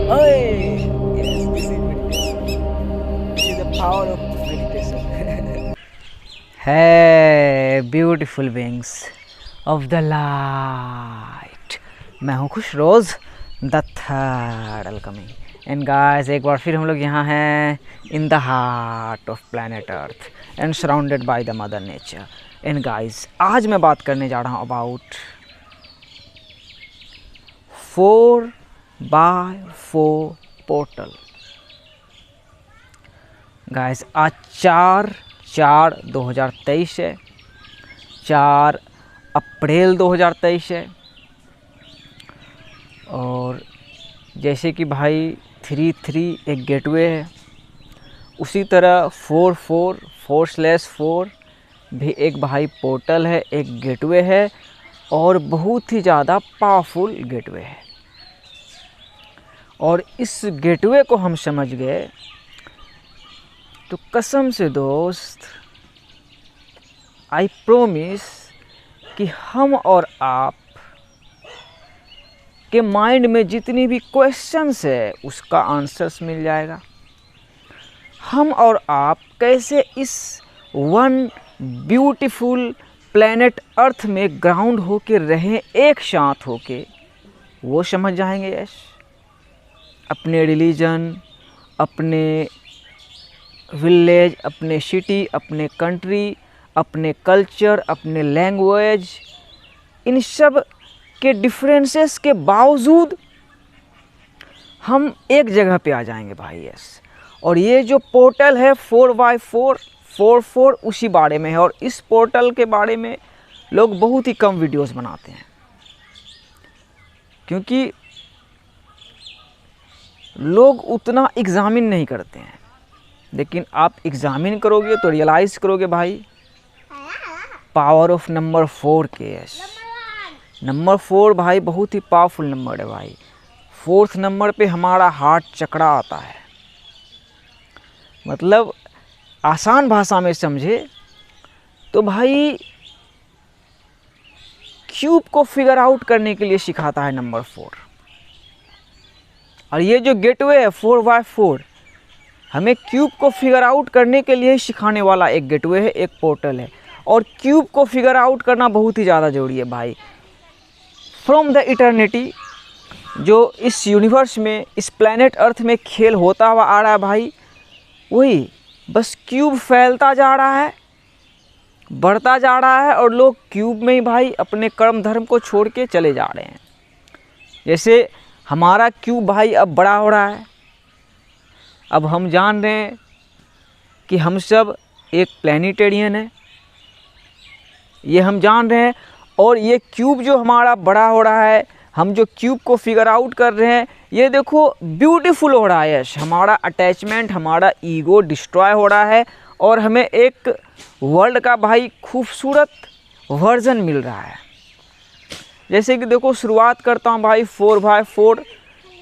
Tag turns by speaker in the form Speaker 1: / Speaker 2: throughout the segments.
Speaker 1: Hey, yes, this is meditation. This is the power of meditation. Hey, beautiful beings of the light. मैं हूँ Khush Roz the third welcoming and guys एक बार फिर हम लोग यहाँ हैं in the heart of planet Earth and surrounded by the mother nature. And guys आज मैं बात करने जा रहा हूँ अबाउट 4x4 पोर्टल। गाइस आज 4/4/2023 है, 4 अप्रैल 2023 है। और जैसे कि भाई 3 एक गेटवे है, उसी तरह 4/4 भी एक भाई पोर्टल है, एक गेटवे है और बहुत ही ज़्यादा पावरफुल गेटवे है। और इस गेटवे को हम समझ गए तो कसम से दोस्त आई प्रोमिस कि हम और आप के माइंड में जितनी भी क्वेश्चंस है उसका आंसर्स मिल जाएगा। हम और आप कैसे इस वन ब्यूटीफुल प्लैनेट अर्थ में ग्राउंड होके रहें, एक साथ होके, वो समझ जाएंगे। यस, अपने रिलीजन, अपने विलेज, अपने सिटी, अपने कंट्री, अपने कल्चर, अपने लैंग्वेज, इन सब के डिफरेंसेस के बावजूद हम एक जगह पे आ जाएंगे भाई। यस, और ये जो पोर्टल है 4x4 उसी बारे में है। और इस पोर्टल के बारे में लोग बहुत ही कम वीडियोस बनाते हैं, क्योंकि लोग उतना एग्जामिन नहीं करते हैं। लेकिन आप एग्जामिन करोगे तो रियलाइज़ करोगे भाई पावर ऑफ नंबर 4 के। यस, नंबर 4 भाई बहुत ही पावरफुल नंबर है भाई। 4th नंबर पे हमारा हार्ट चक्रा आता है। मतलब आसान भाषा में समझे तो भाई क्यूब को फिगर आउट करने के लिए सिखाता है नंबर 4। और ये जो गेटवे है 4x4 हमें क्यूब को फिगर आउट करने के लिए सिखाने वाला एक गेटवे है, एक पोर्टल है। और क्यूब को फिगर आउट करना बहुत ही ज़्यादा ज़रूरी है भाई। फ्रॉम द इटर्निटी जो इस यूनिवर्स में, इस प्लैनेट अर्थ में खेल होता हुआ आ रहा है भाई, वही बस क्यूब फैलता जा रहा है, बढ़ता जा रहा है और लोग क्यूब में ही भाई अपने कर्म धर्म को छोड़ के चले जा रहे हैं। जैसे हमारा क्यूब भाई अब बड़ा हो रहा है। अब हम जान रहे हैं कि हम सब एक प्लैनेटेरियन है, ये हम जान रहे हैं। और ये क्यूब जो हमारा बड़ा हो रहा है, हम जो क्यूब को फिगर आउट कर रहे हैं, ये देखो ब्यूटीफुल हो रहा है। यस, हमारा अटैचमेंट, हमारा ईगो डिस्ट्रॉय हो रहा है और हमें एक वर्ल्ड का भाई खूबसूरत वर्जन मिल रहा है। जैसे कि देखो शुरुआत करता हूँ भाई 4x4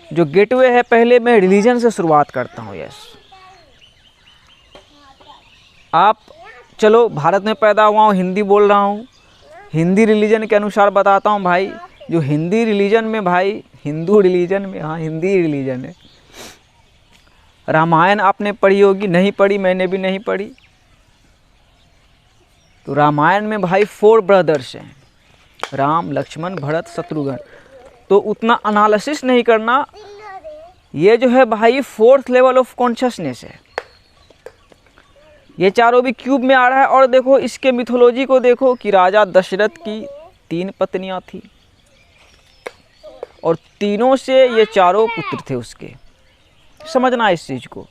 Speaker 1: जो गेटवे है। पहले मैं रिलीजन से शुरुआत करता हूँ। यस, आप चलो भारत में पैदा हुआ हूँ, हिंदी बोल रहा हूँ, हिंदी रिलीजन के अनुसार बताता हूँ भाई। जो हिंदी रिलीजन में भाई, हिंदू रिलीजन में, हाँ हिंदी रिलीजन है, रामायण आपने पढ़ी होगी, नहीं पढ़ी, मैंने भी नहीं पढ़ी। तो रामायण में भाई 4 ब्रदर्स हैं, राम, लक्ष्मण, भरत, शत्रुघ्न। तो उतना एनालिसिस नहीं करना। ये जो है भाई 4th लेवल ऑफ कॉन्शियसनेस है। ये चारों भी क्यूब में आ रहा है। और देखो इसके मिथोलॉजी को देखो कि राजा दशरथ की 3 पत्नियां थी और तीनों से ये चारों पुत्र थे उसके। समझना इस चीज़ को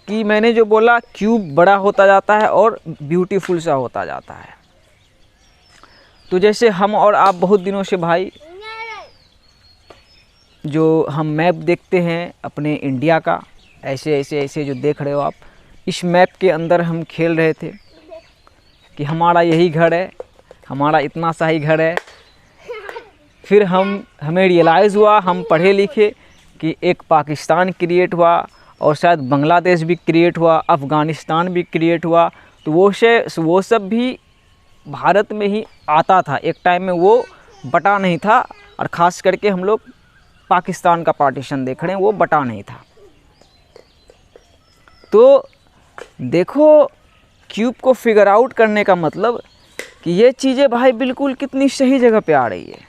Speaker 1: कि मैंने जो बोला क्यूब बड़ा होता जाता है और ब्यूटीफुल सा होता जाता है। तो जैसे हम और आप बहुत दिनों से भाई जो हम मैप देखते हैं अपने इंडिया का, ऐसे ऐसे ऐसे जो देख रहे हो आप, इस मैप के अंदर हम खेल रहे थे कि हमारा यही घर है, हमारा इतना सा ही घर है। फिर हमें रियलाइज़ हुआ, हम पढ़े लिखे, कि एक पाकिस्तान क्रिएट हुआ और शायद बांग्लादेश भी क्रिएट हुआ, अफ़गानिस्तान भी क्रिएट हुआ। तो वो सब भी भारत में ही आता था। एक टाइम में वो बटा नहीं था और ख़ास करके हम लोग पाकिस्तान का पार्टीशन देख रहे हैं, वो बटा नहीं था। तो देखो क्यूब को फिगर आउट करने का मतलब कि ये चीज़ें भाई बिल्कुल कितनी सही जगह पे आ रही है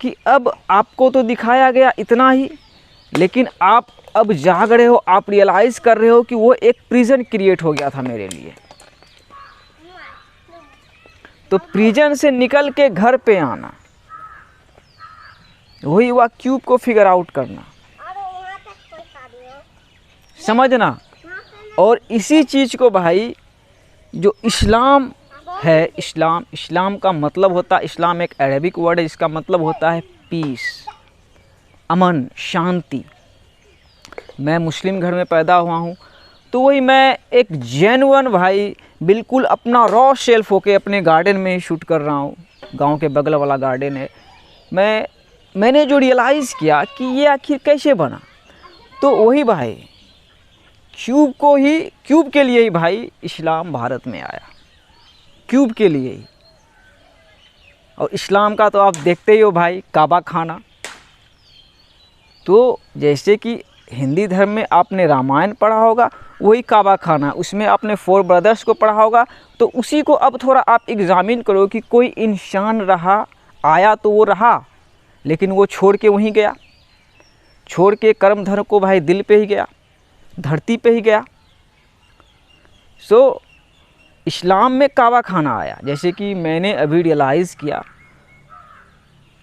Speaker 1: कि अब आपको तो दिखाया गया इतना ही, लेकिन आप अब जाग रहे हो, आप रियलाइज़ कर रहे हो कि वो एक प्रिजन क्रिएट हो गया था मेरे लिए। तो प्रिजन से निकल के घर पे आना, वही हुआ क्यूब को फिगर आउट करना, समझना। और इसी चीज़ को भाई जो इस्लाम है, इस्लाम का मतलब होता है, इस्लाम एक अरबिक वर्ड है जिसका मतलब होता है पीस, अमन, शांति। मैं मुस्लिम घर में पैदा हुआ हूँ, तो वही मैं एक जेन्युइन भाई बिल्कुल अपना रॉ सेल्फ होके अपने गार्डन में ही शूट कर रहा हूँ। गांव के बगल वाला गार्डन है। मैंने जो रियलाइज़ किया कि ये आखिर कैसे बना, तो वही भाई क्यूब के लिए ही भाई इस्लाम भारत में आया, क्यूब के लिए ही। और इस्लाम का तो आप देखते ही हो भाई, काबा खाना। तो जैसे कि हिंदी धर्म में आपने रामायण पढ़ा होगा, वही काबा खाना, उसमें आपने 4 ब्रदर्स को पढ़ा होगा। तो उसी को अब थोड़ा आप एग्जामिन करो कि कोई इंसान रहा, आया तो वो रहा, लेकिन वो छोड़ के वहीं गया, छोड़ के कर्म धर्म को भाई दिल पे ही गया, धरती पे ही गया। सो इस्लाम में काबा खाना आया। जैसे कि मैंने अभी रियलाइज़ किया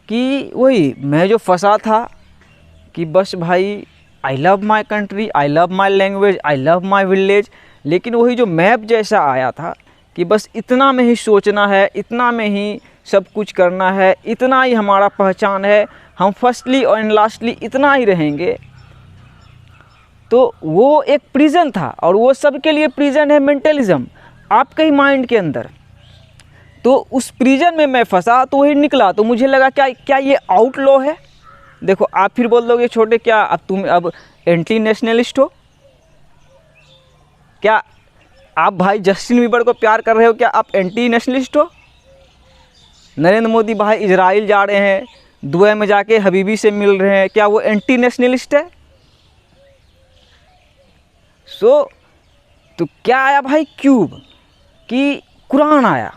Speaker 1: कि वही मैं जो फंसा था कि बस भाई I love my country, I love my language, I love my village, लेकिन वही जो मैप जैसा आया था कि बस इतना में ही सोचना है, इतना में ही सब कुछ करना है, इतना ही हमारा पहचान है, हम फर्स्टली और लास्टली इतना ही रहेंगे। तो वो एक प्रिजन था, और वो सबके लिए प्रिजन है मेंटलिज्म, आपके ही माइंड के अंदर। तो उस प्रिजन में मैं फंसा, तो वही निकला। तो मुझे लगा क्या ये आउटलॉ है। देखो आप फिर बोल दोगे छोटे, क्या अब तुम अब एंटी नेशनलिस्ट हो क्या? आप भाई जस्टिन बीबर को प्यार कर रहे हो, क्या आप एंटी नेशनलिस्ट हो? नरेंद्र मोदी भाई इजराइल जा रहे हैं, दुबई में जाके हबीबी से मिल रहे हैं, क्या वो एंटी नेशनलिस्ट है? तो क्या आया भाई क्यूब, कि कुरान आया,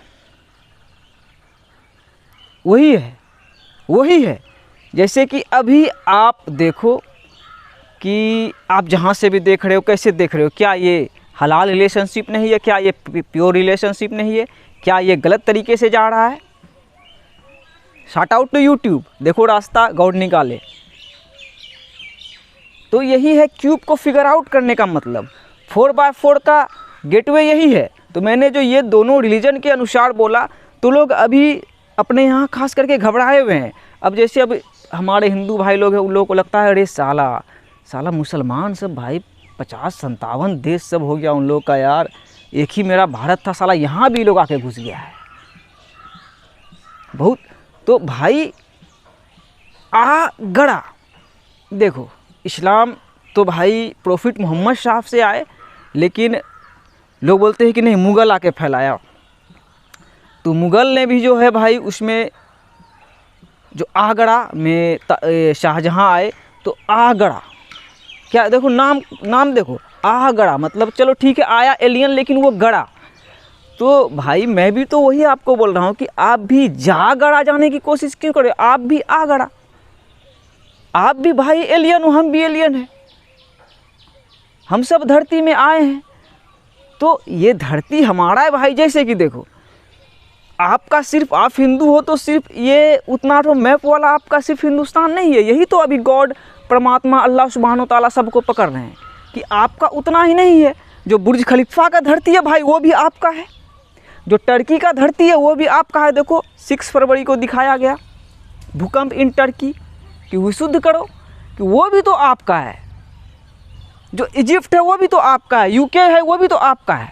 Speaker 1: वही है। जैसे कि अभी आप देखो कि आप जहाँ से भी देख रहे हो, कैसे देख रहे हो, क्या ये हलाल रिलेशनशिप नहीं है, क्या ये प्योर रिलेशनशिप नहीं है, क्या ये गलत तरीके से जा रहा है? शॉर्ट आउट टू यूट्यूब, देखो रास्ता गॉड निकाले। तो यही है क्यूब को फिगर आउट करने का मतलब, 4x4 का गेटवे यही है। तो मैंने जो ये दोनों रिलीजन के अनुसार बोला, तो लोग अभी अपने यहाँ खास करके घबराए हुए हैं। अब जैसे अब हमारे हिंदू भाई लोग हैं, उन लोगों को लगता है अरे साला मुसलमान सब भाई 50-57 देश सब हो गया उन लोग का, यार एक ही मेरा भारत था, साला यहाँ भी लोग आके घुस गया है बहुत। तो भाई गड़ा देखो, इस्लाम तो भाई प्रॉफिट मोहम्मद साहब से आए, लेकिन लोग बोलते हैं कि नहीं मुग़ल आके फैलाया। तो मुग़ल ने भी जो है भाई उसमें जो आगरा में शाहजहाँ आए, तो आगरा क्या देखो नाम देखो, आगरा मतलब चलो ठीक है आया एलियन, लेकिन वो गड़ा। तो भाई मैं भी तो वही आपको बोल रहा हूँ कि आप भी जागड़ा जाने की कोशिश क्यों करें, आप भी आगड़ा, आप भी भाई एलियन हो, हम भी एलियन हैं, हम सब धरती में आए हैं। तो ये धरती हमारा है भाई। जैसे कि देखो आपका सिर्फ, आप हिंदू हो तो सिर्फ ये उतना तो मैप वाला आपका सिर्फ हिंदुस्तान नहीं है। यही तो अभी गॉड परमात्मा अल्लाह सुब्हानो तआला सबको पकड़ रहे हैं कि आपका उतना ही नहीं है। जो बुर्ज खलीफा का धरती है भाई वो भी आपका है, जो टर्की का धरती है वो भी आपका है। देखो 6 फरवरी को दिखाया गया भूकंप इन टर्की, कि विशुद्ध करो, कि वो भी तो आपका है। जो इजिप्ट है वो भी तो आपका है, यूके है वो भी तो आपका है।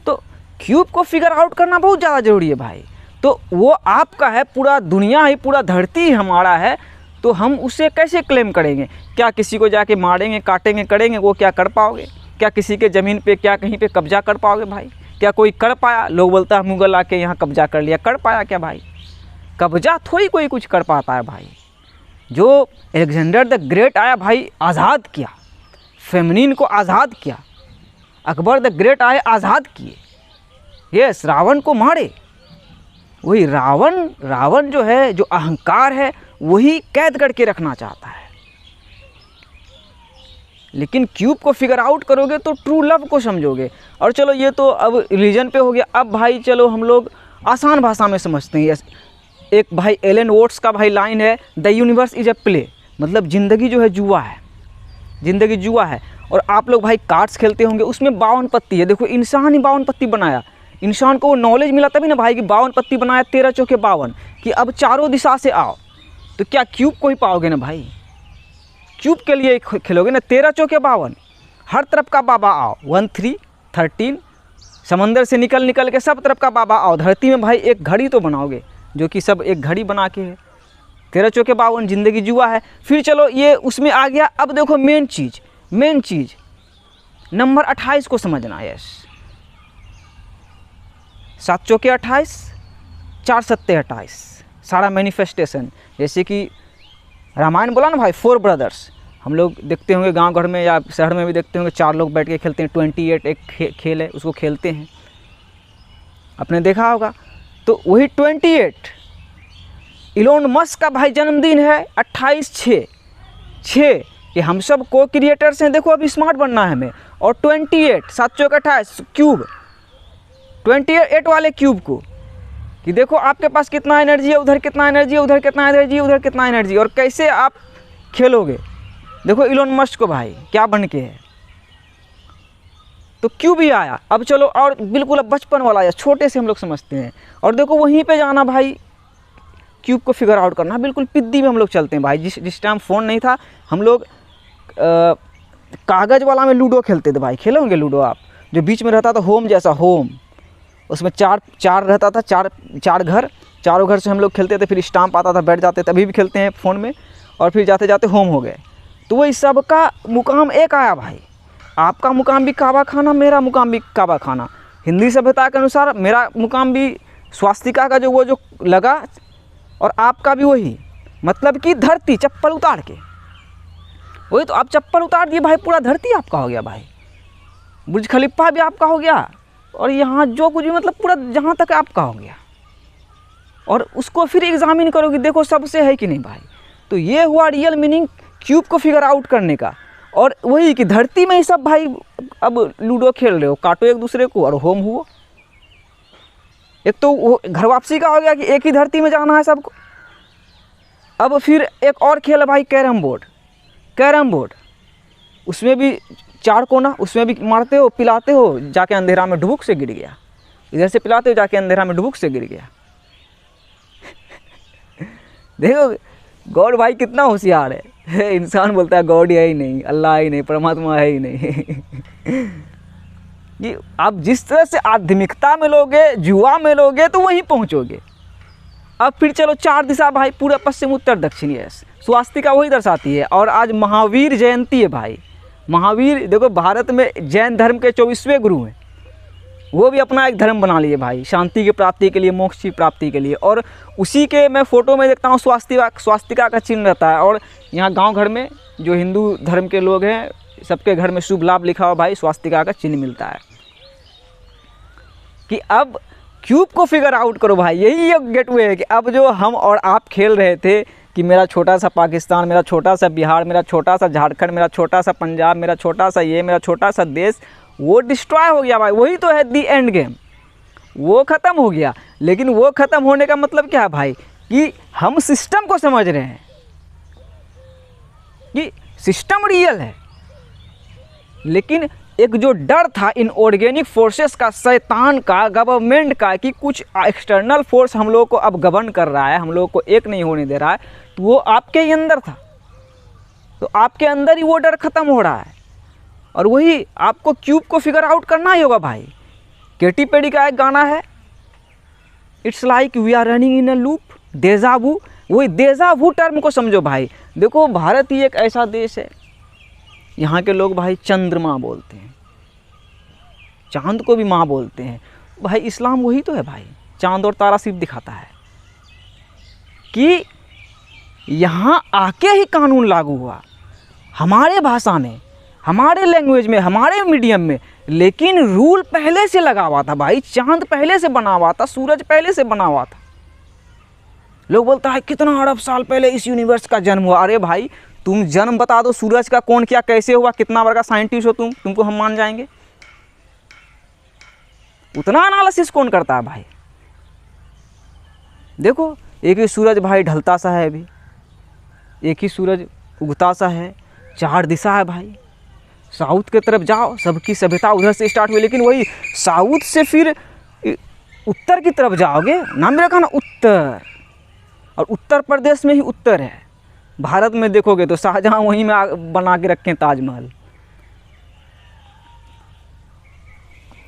Speaker 1: तो क्यूब को फिगर आउट करना बहुत ज़्यादा ज़रूरी है भाई। तो वो आपका है, पूरा दुनिया ही, पूरा धरती ही हमारा है। तो हम उसे कैसे क्लेम करेंगे? क्या किसी को जाके मारेंगे, काटेंगे, करेंगे? वो क्या कर पाओगे? क्या किसी के ज़मीन पे, क्या कहीं पे कब्जा कर पाओगे भाई? क्या कोई कर पाया? लोग बोलता है मुगल आके यहाँ कब्जा कर लिया, कर पाया क्या भाई? कब्जा थोड़ी कोई कुछ कर पाता है भाई। जो अलेक्जेंडर द ग्रेट आया भाई, आज़ाद किया, फेमिनिन को आज़ाद किया। अकबर द ग्रेट आए, आज़ाद किए। यस, रावण को मारे। वही रावण जो है, जो अहंकार है, वही कैद करके रखना चाहता है। लेकिन क्यूब को फिगर आउट करोगे तो ट्रू लव को समझोगे। और चलो ये तो अब रिलीजन पे हो गया। अब भाई चलो हम लोग आसान भाषा में समझते हैं। एक भाई एलन वोट्स का भाई लाइन है, the universe is a play, मतलब ज़िंदगी जो है जुआ है, ज़िंदगी जुआ है। और आप लोग भाई कार्ड्स खेलते होंगे, उसमें 52 पत्ती है। देखो इंसान ही 52 पत्ती बनाया, इंसान को वो नॉलेज मिला तभी ना भाई कि 52 पत्ती बनाया, 13 चौके 52, कि अब चारों दिशा से आओ। तो क्या क्यूब को ही पाओगे ना भाई? क्यूब के लिए खेलोगे ना, 13 चौके 52, हर तरफ का बाबा आओ, 1 3 13, समंदर से निकल के सब तरफ का बाबा आओ। धरती में भाई एक घड़ी तो बनाओगे, जो कि सब एक घड़ी बना के है। 13 चौके 52, ज़िंदगी जुआ है। फिर चलो ये उसमें आ गया। अब देखो मेन चीज़ नंबर 28 को समझना है। 7 चौके 28, 4 सत्ते 28, सारा मैनिफेस्टेशन। जैसे कि रामायण बोला ना भाई, 4 ब्रदर्स। हम लोग देखते होंगे गांव घर में या शहर में भी देखते होंगे, 4 लोग बैठ के खेलते हैं। 28 एक खेल है, उसको खेलते हैं, आपने देखा होगा। तो वही 28 इलोन मस्क का भाई जन्मदिन है, 28/6 कि हम सब को क्रिएटर्स हैं। देखो अभी स्मार्ट बनना है हमें। और 28 7 चौके 28 क्यूब, 28 वाले क्यूब को कि देखो आपके पास कितना एनर्जी है, उधर कितना एनर्जी है, उधर कितना एनर्जी है, उधर कितना एनर्जी, और कैसे आप खेलोगे। देखो इलोन मस्क को भाई क्या बन के है। तो क्यूब ही आया। अब चलो और बिल्कुल अब बचपन वाला आया, छोटे से हम लोग समझते हैं। और देखो वहीं पे जाना भाई, क्यूब को फिगर आउट करना। बिल्कुल पिद्दी में हम लोग चलते हैं भाई। जिस टाइम फ़ोन नहीं था, हम लोग कागज़ वाला में लूडो खेलते थे भाई। खेले होंगे लूडो आप, जो बीच में रहता था होम जैसा, होम, उसमें चार रहता था, चार घर, चारों घर से हम लोग खेलते थे। फिर स्टाम्प आता था, बैठ जाते थे। अभी भी खेलते हैं फ़ोन में। और फिर जाते जाते होम हो गए। तो वही सबका मुकाम एक आया भाई। आपका मुकाम भी काबा खाना, मेरा मुकाम भी काबा खाना। हिंदी सभ्यता के अनुसार मेरा मुकाम भी स्वास्तिका का जो लगा, और आपका भी वही, मतलब कि धरती चप्पल उतार के। वही तो, आप चप्पल उतार दिए भाई, पूरा धरती आपका हो गया भाई। बुर्ज खलीफा भी आपका हो गया, और यहाँ जो कुछ भी, मतलब पूरा जहाँ तक आपका हो गया। और उसको फिर एग्जामिन करोगे, देखो सबसे है कि नहीं भाई। तो ये हुआ रियल मीनिंग क्यूब को फिगर आउट करने का। और वही कि धरती में ही सब भाई अब लूडो खेल रहे हो, काटो एक दूसरे को और होम हुआ। एक तो वो घर वापसी का हो गया कि एक ही धरती में जाना है सबको। अब फिर एक और खेल है भाई, कैरम बोर्ड। उसमें भी 4 कोना, उसमें भी मारते हो, पिलाते हो, जाके अंधेरा में डुबुक से गिर गया। इधर से पिलाते हो, जाके अंधेरा में डुबुक से गिर गया। देखो गॉड भाई कितना होशियार है। इंसान बोलता है गॉड है ही नहीं, अल्लाह ही नहीं, परमात्मा है ही नहीं। कि आप जिस तरह से आध्यात्मिकता में लोगे, जुआ में लोगे, तो वहीं पहुंचोगे। अब फिर चलो 4 दिशा भाई, पूरा पश्चिम उत्तर दक्षिण। यस, स्वास्तिका वही दर्शाती है। और आज महावीर जयंती है भाई। महावीर, देखो भारत में जैन धर्म के 24वें गुरु हैं, वो भी अपना एक धर्म बना लिए भाई, शांति की प्राप्ति के लिए, मोक्ष की प्राप्ति के लिए। और उसी के मैं फ़ोटो में देखता हूँ स्वास्तिका का चिन्ह रहता है। और यहाँ गांव घर में जो हिंदू धर्म के लोग हैं, सबके घर में शुभ लाभ लिखा हुआ भाई, स्वास्तिका का चिन्ह मिलता है। कि अब क्यूब को फिगर आउट करो भाई, यही एक गेटवे है। कि अब जो हम और आप खेल रहे थे कि मेरा छोटा सा पाकिस्तान, मेरा छोटा सा बिहार, मेरा छोटा सा झारखंड, मेरा छोटा सा पंजाब, मेरा छोटा सा ये, मेरा छोटा सा देश, वो डिस्ट्रॉय हो गया भाई। वही तो है दी एंड गेम, वो ख़त्म हो गया। लेकिन वो ख़त्म होने का मतलब क्या है भाई, कि हम सिस्टम को समझ रहे हैं कि सिस्टम रियल है। लेकिन एक जो डर था इन ऑर्गेनिक फोर्सेस का, शैतान का, गवर्नमेंट का, कि कुछ एक्सटर्नल फोर्स हम लोग को अब गवर्न कर रहा है, हम लोग को एक नहीं होने दे रहा है, तो वो आपके ही अंदर था। तो आपके अंदर ही वो डर ख़त्म हो रहा है। और वही आपको क्यूब को फिगर आउट करना ही होगा भाई। केटी पेरी का एक गाना है, it's like we are running in a loop, deja vu. वही डेजावू टर्म को समझो भाई। देखो भारत ही एक ऐसा देश है, यहाँ के लोग भाई चंद्रमा बोलते हैं। चाँद को भी माँ बोलते हैं। भाई इस्लाम वही तो है भाई, चाँद और तारा सिर्फ दिखाता है कि यहाँ आके ही कानून लागू हुआ हमारे भाषा में, हमारे लैंग्वेज में, हमारे मीडियम में, लेकिन रूल पहले से लगा हुआ था भाई। चाँद पहले से बना हुआ था, सूरज पहले से बना हुआ था। लोग बोलता है कितना अरब साल पहले इस यूनिवर्स का जन्म हुआ। अरे भाई तुम जन्म बता दो सूरज का, कौन क्या कैसे हुआ, कितना बड़ा साइंटिस्ट हो तुमको हम मान जाएंगे। उतना एनालिसिस कौन करता है भाई। देखो एक ही सूरज भाई ढलता सा है, अभी एक ही सूरज उगता सा है, 4 दिशा है भाई। साउथ के तरफ जाओ, सबकी सभ्यता उधर से स्टार्ट हुई, लेकिन वही साउथ से फिर उत्तर की तरफ जाओगे, नाम रखा ना उत्तर, और उत्तर प्रदेश में ही उत्तर है। भारत में देखोगे तो शाहजहां वहीं में बना के रखे ताजमहल।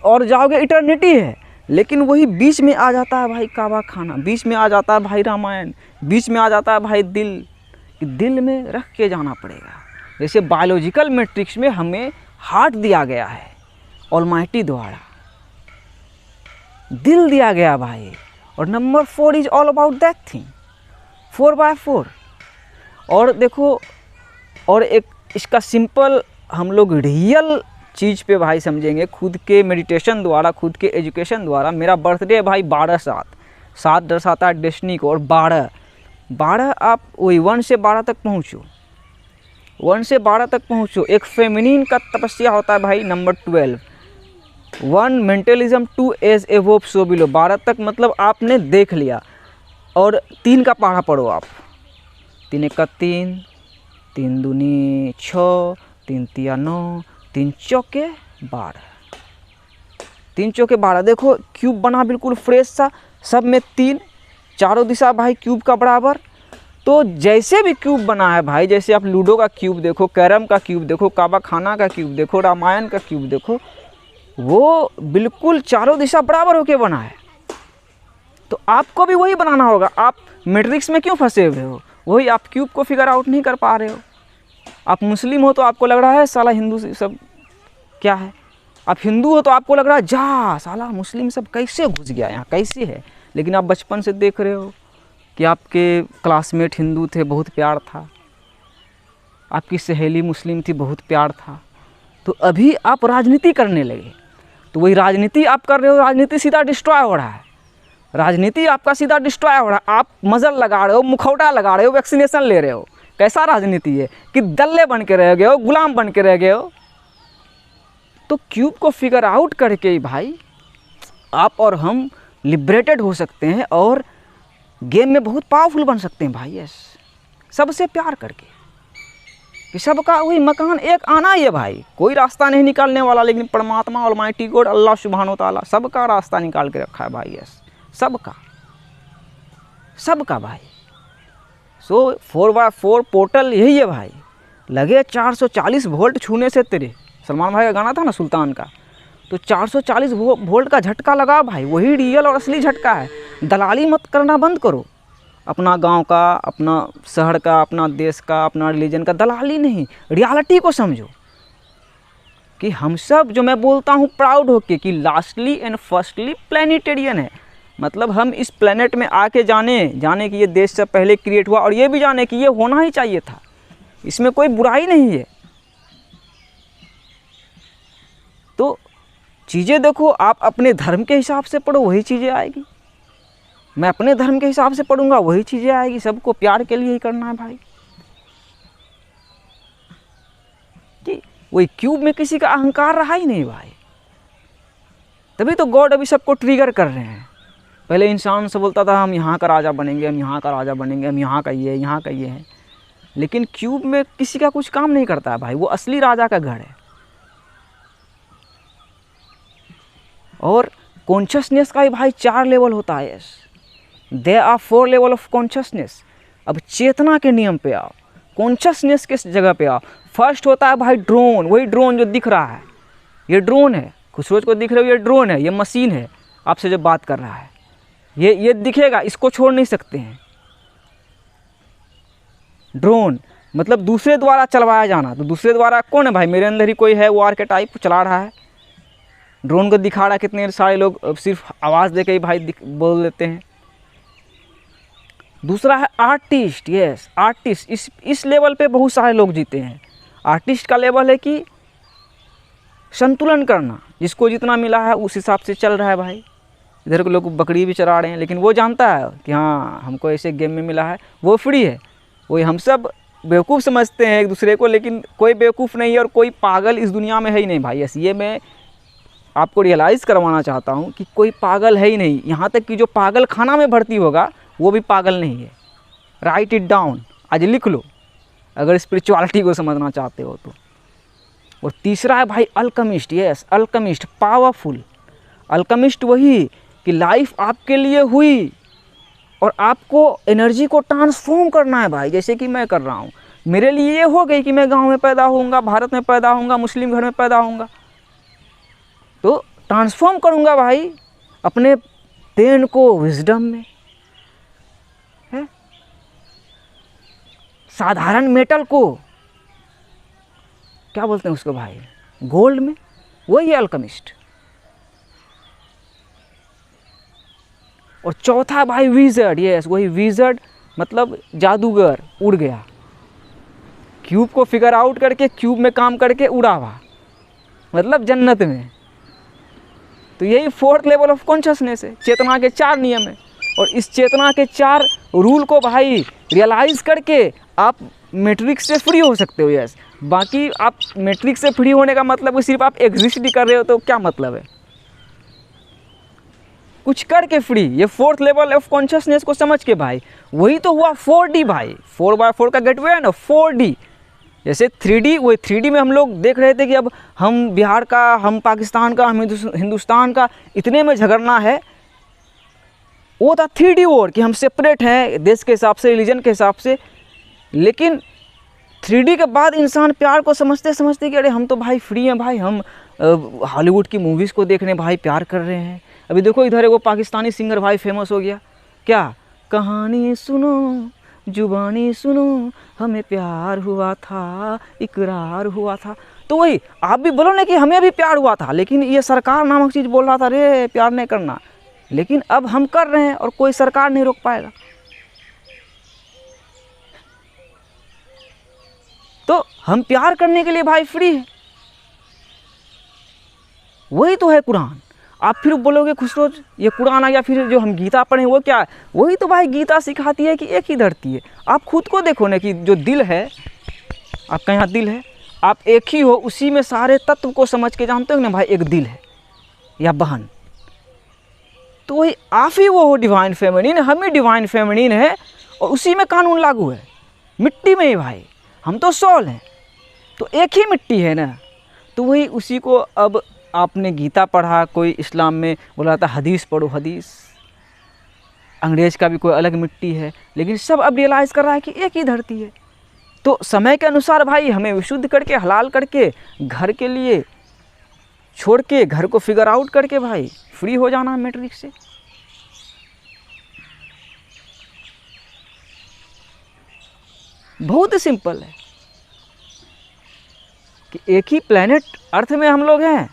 Speaker 1: और जाओगे इटर्निटी है, लेकिन वही बीच में आ जाता है भाई काबा खाना, बीच में आ जाता है भाई रामायण, बीच में आ जाता है भाई दिल, कि दिल में रख के जाना पड़ेगा। जैसे बायोलॉजिकल मैट्रिक्स में हमें हार्ट दिया गया है ऑलमाइटी द्वारा, दिल दिया गया भाई, और number 4 is all about that thing, 4/4। और देखो, और एक इसका सिंपल हम लोग रियल चीज़ पे भाई समझेंगे, खुद के मेडिटेशन द्वारा, खुद के एजुकेशन द्वारा। मेरा बर्थडे है भाई 12/7, 7 दर्शाता है डेस्टिनी को, और 12 आप वही 1 से 12 तक पहुँचो, 1 से 12 तक पहुँचो। एक फेमिनिन का तपस्या होता है भाई number 12, 1 mentalism 2 as above so below, 12 तक मतलब आपने देख लिया। और 3 का पढ़ा पढ़ो आप, 3 1 3, 3 दूनी 6, 3 तिया 9, 3 चौके 12, 3 चौके 12। देखो क्यूब बना बिल्कुल फ्रेश सा, सब में 3, चारों दिशा भाई क्यूब का बराबर। तो जैसे भी क्यूब बना है भाई, जैसे आप लूडो का क्यूब देखो, कैरम का क्यूब देखो, काबा खाना का क्यूब देखो, रामायण का क्यूब देखो, वो बिल्कुल चारों दिशा बराबर होके बना है। तो आपको भी वही बनाना होगा। आप मैट्रिक्स में क्यों फंसे हुए हो, वही आप क्यूब को फिगर आउट नहीं कर पा रहे हो। आप मुस्लिम हो तो आपको लग रहा है साला हिंदू सब क्या है, आप हिंदू हो तो आपको लग रहा है जा साला मुस्लिम सब कैसे घुस गया यहाँ, कैसे है। लेकिन आप बचपन से देख रहे हो कि आपके क्लासमेट हिंदू थे, बहुत प्यार था, आपकी सहेली मुस्लिम थी, बहुत प्यार था। तो अभी आप राजनीति करने लगे, तो वही राजनीति आप कर रहे हो, राजनीति सीधा डिस्ट्रॉय हो रहा है, राजनीति आपका सीधा डिस्ट्रॉय हो रहा है। आप मजल लगा रहे हो, मुखौटा लगा रहे हो, वैक्सीनेशन ले रहे हो। कैसा राजनीति है कि दल्ले बन के रह गए हो, गुलाम बन के रह गए हो। तो क्यूब को फिगर आउट करके ही भाई आप और हम लिबरेटेड हो सकते हैं और गेम में बहुत पावरफुल बन सकते हैं भाई। यस, सबसे प्यार करके कि सबका वही मकान एक आना ही है भाई, कोई रास्ता नहीं निकालने वाला, लेकिन परमात्मा ऑलमाइटी गॉड अल्लाह सुब्हानो ताला सबका रास्ता निकाल के रखा है भाई। यस, सबका भाई। सो 4/4 पोर्टल यही है भाई। लगे 440 वोल्ट छूने से तेरे, सलमान भाई का गाना था ना सुल्तान का, तो 440 वोल्ट का झटका लगा भाई, वही रियल और असली झटका है। दलाली मत करना बंद करो, अपना गांव का, अपना शहर का, अपना देश का, अपना रिलीजन का दलाली नहीं, रियलिटी को समझो कि हम सब, जो मैं बोलता हूँ प्राउड होके, कि लास्टली एंड फर्स्टली प्लैनेटेरियन है। मतलब हम इस प्लैनेट में आके जाने कि ये देश से पहले क्रिएट हुआ, और ये भी जाने कि ये होना ही चाहिए था, इसमें कोई बुराई नहीं है। तो चीज़ें देखो, आप अपने धर्म के हिसाब से पढ़ो, वही चीज़ें आएगी। मैं अपने धर्म के हिसाब से पढ़ूंगा, वही चीज़ें आएगी। सबको प्यार के लिए ही करना है भाई। कि वही क्यूब में किसी का अहंकार रहा ही नहीं भाई, तभी तो गॉड अभी सबको ट्रिगर कर रहे हैं। पहले इंसान से बोलता था हम यहाँ का राजा बनेंगे, हम यहाँ का राजा बनेंगे, हम यहाँ का ये, यहाँ का ये है। लेकिन क्यूब में किसी का कुछ काम नहीं करता है भाई, वो असली राजा का घर है। और कॉन्शियसनेस का ही भाई 4 लेवल होता है। Yes, there are 4 level of consciousness. अब चेतना के नियम पे आओ, कॉन्शियसनेस के जगह पे आओ। फर्स्ट होता है भाई ड्रोन, वही ड्रोन जो दिख रहा है, ये ड्रोन है। खुशरोज को दिख रहे हो, ये ड्रोन है, ये मशीन है आपसे जो बात कर रहा है, ये दिखेगा, इसको छोड़ नहीं सकते हैं। ड्रोन मतलब दूसरे द्वारा चलवाया जाना। तो दूसरे द्वारा कौन है भाई, मेरे अंदर ही कोई है, वो आर्केटाइप चला रहा है। ड्रोन को दिखा रहा है, कितने सारे लोग सिर्फ आवाज़ दे के ही भाई बोल देते हैं। दूसरा है आर्टिस्ट। यस, आर्टिस्ट, इस लेवल पे बहुत सारे लोग जीते हैं। आर्टिस्ट का लेवल है कि संतुलन करना, जिसको जितना मिला है उस हिसाब से चल रहा है भाई। इधर के लोग बकरी भी चरा रहे हैं, लेकिन वो जानता है कि हाँ हमको ऐसे गेम में मिला है, वो फ्री है। वही हम सब बेवकूफ़ समझते हैं एक दूसरे को, लेकिन कोई बेवकूफ़ नहीं है और कोई पागल इस दुनिया में है ही नहीं भाई। यस, ये मैं आपको रियलाइज़ करवाना चाहता हूँ कि कोई पागल है ही नहीं। यहाँ तक कि जो पागल खाना में भर्ती होगा वो भी पागल नहीं है। राइट इट डाउन, आज लिख लो अगर स्पिरिचुअलिटी को समझना चाहते हो तो। और तीसरा है भाई alchemist. Yes, alchemist, powerful alchemist वही कि लाइफ आपके लिए हुई और आपको एनर्जी को ट्रांसफॉर्म करना है भाई। जैसे कि मैं कर रहा हूँ, मेरे लिए ये हो गई कि मैं गांव में पैदा होऊंगा, भारत में पैदा होऊंगा, मुस्लिम घर में पैदा होऊंगा, तो ट्रांसफॉर्म करूंगा भाई अपने पेन को विजडम में, है साधारण मेटल को क्या बोलते हैं उसको भाई, गोल्ड में। वही है अल्केमिस्ट। और चौथा भाई विजर्ड। यस, वही विजर्ड मतलब जादूगर, उड़ गया, क्यूब को फिगर आउट करके क्यूब में काम करके उड़ा हुआ, मतलब जन्नत में। तो यही फोर्थ लेवल ऑफ कॉन्शियसनेस है। चेतना के 4 नियम है और इस चेतना के 4 रूल को भाई रियलाइज़ करके आप मैट्रिक्स से फ्री हो सकते हो। यस, बाकी आप मैट्रिक्स से फ्री होने का मतलब सिर्फ आप एग्जिस्ट ही कर रहे हो तो क्या मतलब है, कुछ करके फ्री। ये फोर्थ लेवल ऑफ कॉन्शियसनेस को समझ के भाई, वही तो हुआ 4D भाई। 4x4 का गेटवे है ना 4D। जैसे 3D, वही 3D में हम लोग देख रहे थे कि अब हम बिहार का, हम पाकिस्तान का, हम हिंदुस्तान का, इतने में झगड़ना है। वो था 3D वॉर कि हम सेपरेट हैं देश के हिसाब से, रिलीजन के हिसाब से। लेकिन 3D के बाद इंसान प्यार को समझते समझते कि अरे हम तो भाई फ्री हैं भाई, हम हॉलीवुड की मूवीज़ को देखने भाई प्यार कर रहे हैं। अभी देखो इधर है वो पाकिस्तानी सिंगर भाई फेमस हो गया, क्या कहानी सुनो जुबानी सुनो, हमें प्यार हुआ था, इकरार हुआ था। तो वही आप भी बोलो ना कि हमें भी प्यार हुआ था, लेकिन ये सरकार नामक चीज़ बोल रहा था रे प्यार नहीं करना, लेकिन अब हम कर रहे हैं और कोई सरकार नहीं रोक पाएगा। तो हम प्यार करने के लिए भाई फ्री है। वही तो है कुरान। आप फिर बोलोगे खुशरोज ये कुरान आ गया, फिर जो हम गीता पढ़े वो क्या है? वही तो भाई गीता सिखाती है कि एक ही धरती है। आप खुद को देखो ना कि जो दिल है, आपका यहाँ दिल है, आप एक ही हो, उसी में सारे तत्व को समझ के जानते हो ना भाई, एक दिल है या बहन। तो वही आप ही वो हो डिवाइन फेमिनिन, हम ही डिवाइन फेमिनिन है और उसी में कानून लागू है। मिट्टी में ही भाई, हम तो सॉल हैं, तो एक ही मिट्टी है ना। तो वही उसी को अब आपने गीता पढ़ा, कोई इस्लाम में बोला था हदीस पढ़ो, हदीस, अंग्रेज का भी कोई अलग मिट्टी है, लेकिन सब अब रियलाइज़ कर रहा है कि एक ही धरती है। तो समय के अनुसार भाई हमें विशुद्ध करके, हलाल करके, घर के लिए छोड़ के, घर को फिगर आउट करके भाई फ्री हो जाना है मैट्रिक्स से। बहुत सिंपल है कि एक ही प्लेनेट अर्थ में हम लोग हैं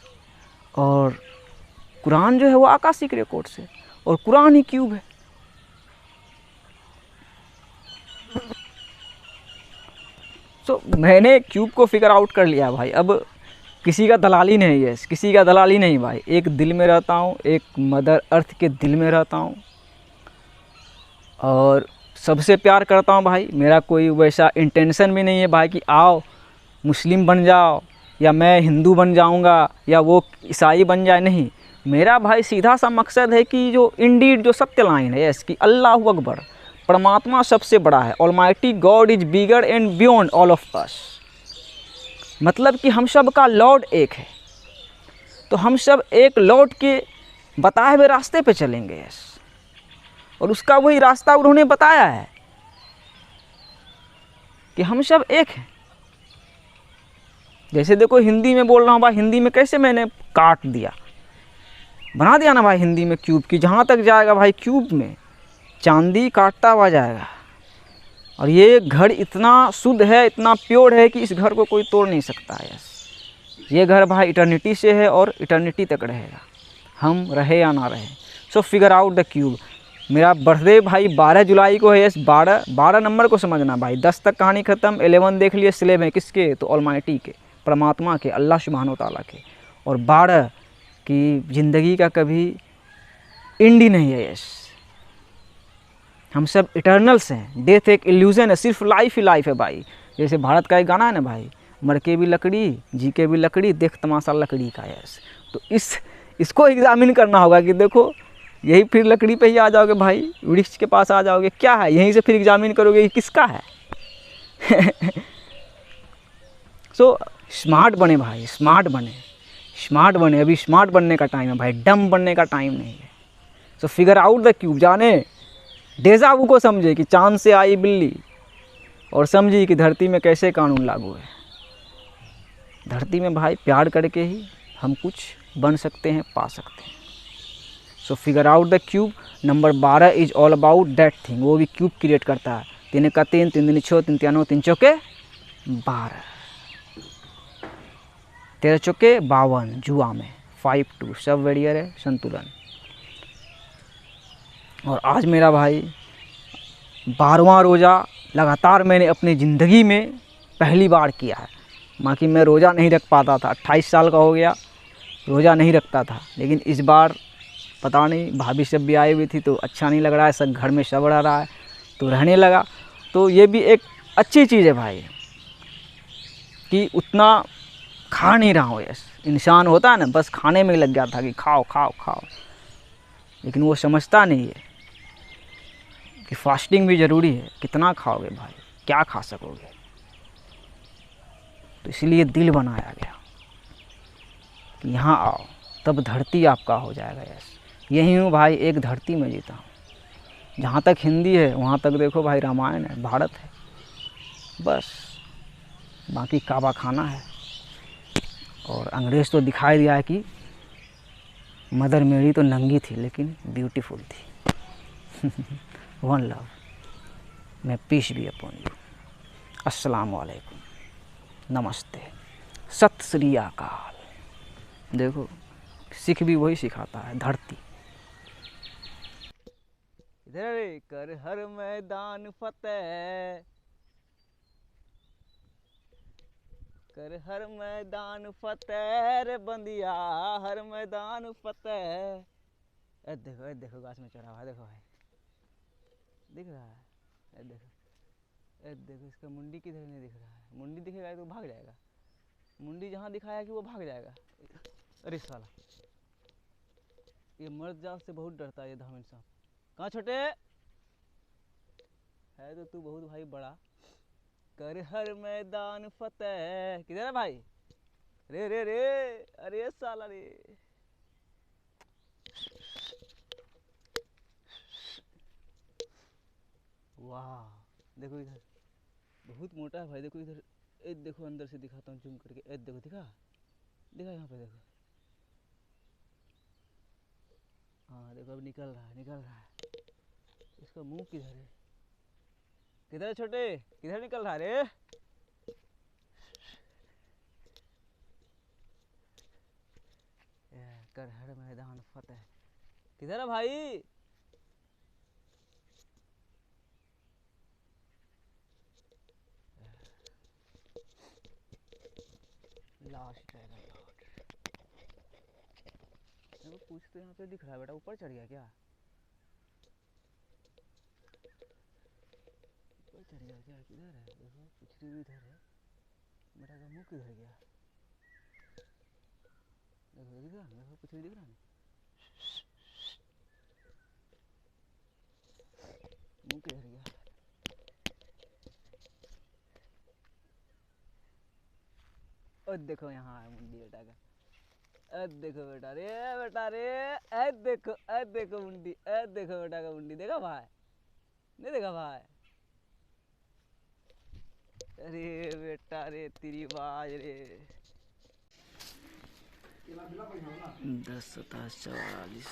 Speaker 1: और कुरान जो है वो आकाशिक रिकॉर्ड से, और कुरान ही क्यूब है। तो मैंने क्यूब को फिगर आउट कर लिया भाई। अब किसी का दलाली नहीं है, किसी का दलाली नहीं भाई। एक दिल में रहता हूँ, एक मदर अर्थ के दिल में रहता हूँ और सबसे प्यार करता हूँ भाई। मेरा कोई वैसा इंटेंशन भी नहीं है भाई कि आओ मुस्लिम बन जाओ या मैं हिंदू बन जाऊंगा या वो ईसाई बन जाए, नहीं। मेरा भाई सीधा सा मकसद है कि जो इंडीड जो सत्य लाइन है इसकी, अल्लाहु अकबर, परमात्मा सबसे बड़ा है, almighty God is bigger and beyond all of us. मतलब कि हम सब का लॉर्ड एक है, तो हम सब एक लॉर्ड के बताए हुए रास्ते पे चलेंगे। और उसका वही रास्ता उन्होंने बताया है कि हम सब एक हैं। जैसे देखो हिंदी में बोल रहा हूँ भाई, हिंदी में कैसे मैंने काट दिया, बना दिया ना भाई हिंदी में क्यूब की, जहाँ तक जाएगा भाई क्यूब में चांदी काटता हुआ जाएगा। और ये घर इतना शुद्ध है, इतना प्योर है कि इस घर को कोई तोड़ नहीं सकता है। ये घर भाई इटर्निटी से है और इटर्निटी तक रहेगा, हम रहे या ना रहे। So figure out the cube. मेरा बर्थडे भाई 12 जुलाई को है। यस, 12 नंबर को समझना भाई। 10 तक कहानी ख़त्म, 11 देख लिए स्लेब है किसके, तो ऑलमाइटी के, परमात्मा के, अल्लाह सुब्हानो तआला के। और 12 की ज़िंदगी का कभी एंड ही नहीं है। यस, हम सब इटर्नल्स हैं। डेथ एक इल्यूज़न है, सिर्फ लाइफ ही लाइफ है भाई। जैसे भारत का एक गाना है ना भाई, मर के भी लकड़ी, जी के भी लकड़ी, देख तमाशा लकड़ी का। यस, तो इसको एग्जामिन करना होगा कि देखो, यही फिर लकड़ी पे ही आ जाओगे भाई, वृक्ष के पास आ जाओगे, क्या है, यहीं से फिर एग्जामिन करोगे कि किसका है। सो स्मार्ट बने भाई, स्मार्ट बने, स्मार्ट बने। अभी स्मार्ट बनने का टाइम है भाई, डम बनने का टाइम नहीं है। So figure out the cube. जाने डेजा वू को समझे कि चांद से आई बिल्ली, और समझी कि धरती में कैसे कानून लागू है। धरती में भाई प्यार करके ही हम कुछ बन सकते हैं, पा सकते हैं। So figure out the cube. Number 12 is all about that thing. वो भी क्यूब क्रिएट करता है। 3 का 3, 3 दूनी 6, 3 3 3 चौके 12, 13 चौके 52 जुआ में 5-2 सब वेरियर है, संतुलन। और आज मेरा भाई 12वां रोज़ा लगातार मैंने अपनी ज़िंदगी में पहली बार किया है। बाकी मैं रोज़ा नहीं रख पाता था, 28 साल का हो गया, रोज़ा नहीं रखता था। लेकिन इस बार पता नहीं, भाभी सब भी आई हुई थी तो अच्छा नहीं लग रहा है, सब घर में सब रह रहा है तो रहने लगा। तो ये भी एक अच्छी चीज़ है भाई कि उतना खा नहीं रहा हूँ। यस, इंसान होता है ना, बस खाने में लग गया था कि खाओ खाओ खाओ, लेकिन वो समझता नहीं है कि फास्टिंग भी ज़रूरी है। कितना खाओगे भाई, क्या खा सकोगे। तो इसलिए दिल बनाया गया कि यहाँ आओ, तब धरती आपका हो जाएगा। यस, यही हूँ भाई, एक धरती में जीता हूँ। जहाँ तक हिंदी है वहाँ तक देखो भाई रामायण है, भारत है, बस बाकी काबा खाना है। और अंग्रेज़ तो दिखाई दिया है कि मदर मेरी तो नंगी थी लेकिन ब्यूटीफुल थी। वन लव, मैं पीस भी अपॉन यू। अस्सलाम वालेकुम, नमस्ते, सत श्री अकाल। देखो, सिख भी वही सिखाता है, धरती। इधर कर हर मैदान फतेह, कर हर मैदान फतेह रे बंदिया, हर मैदान फतेह। ए देखो गाछ में चढ़ा हुआ है, देखो भाई, दिख रहा है, ए देखो इसका मुंडी किधर नहीं दिख रहा है। मुंडी दिखेगा तो भाग जाएगा, मुंडी जहाँ दिखाया कि वो भाग जाएगा। अरे साला, ये मर्द जात से बहुत डरता है ये धामिन साहब। कहाँ छोटे है तो तू बहुत भाई बड़ा। कर हर मैदान फतेह, किधर है भाई, रे रे रे, अरे साला रे। वाह, देखो इधर बहुत मोटा है भाई, देखो इधर, देखो अंदर से दिखाता हूँ जूम करके, देखो दिखा यहाँ पे देखो। हाँ देखो अब निकल रहा है। इसका मुंह किधर है, किधर है छोटे, किधर निकल रहा है रे। कर हर मैदान फतेह, किधर है भाई। लास्ट ड्रैगन लॉर्ड, देखो कुछ तो यहाँ पे दिख रहा है बेटा, ऊपर चढ़ गया क्या, ऊपर चढ़ गया क्या, किधर है, देखो पिछली भी इधर है, बेटा का मुंह किधर गया, देखो दिख रहा, देखो पिछली दिख रहा, मुंह किधर गया। और देखो यहाँ है मुंडी बेटा का, देखो बेटा रे, बेटा रे, देखो मुंडी, देखो बेटा का मुंडी, देखा भाई, नहीं देखा भाई। अरे बेटा रे, तेरी आवाज रे। 10, 27, 44।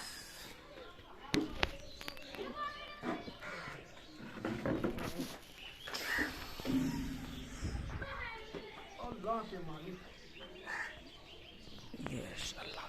Speaker 1: यस अल्लाह।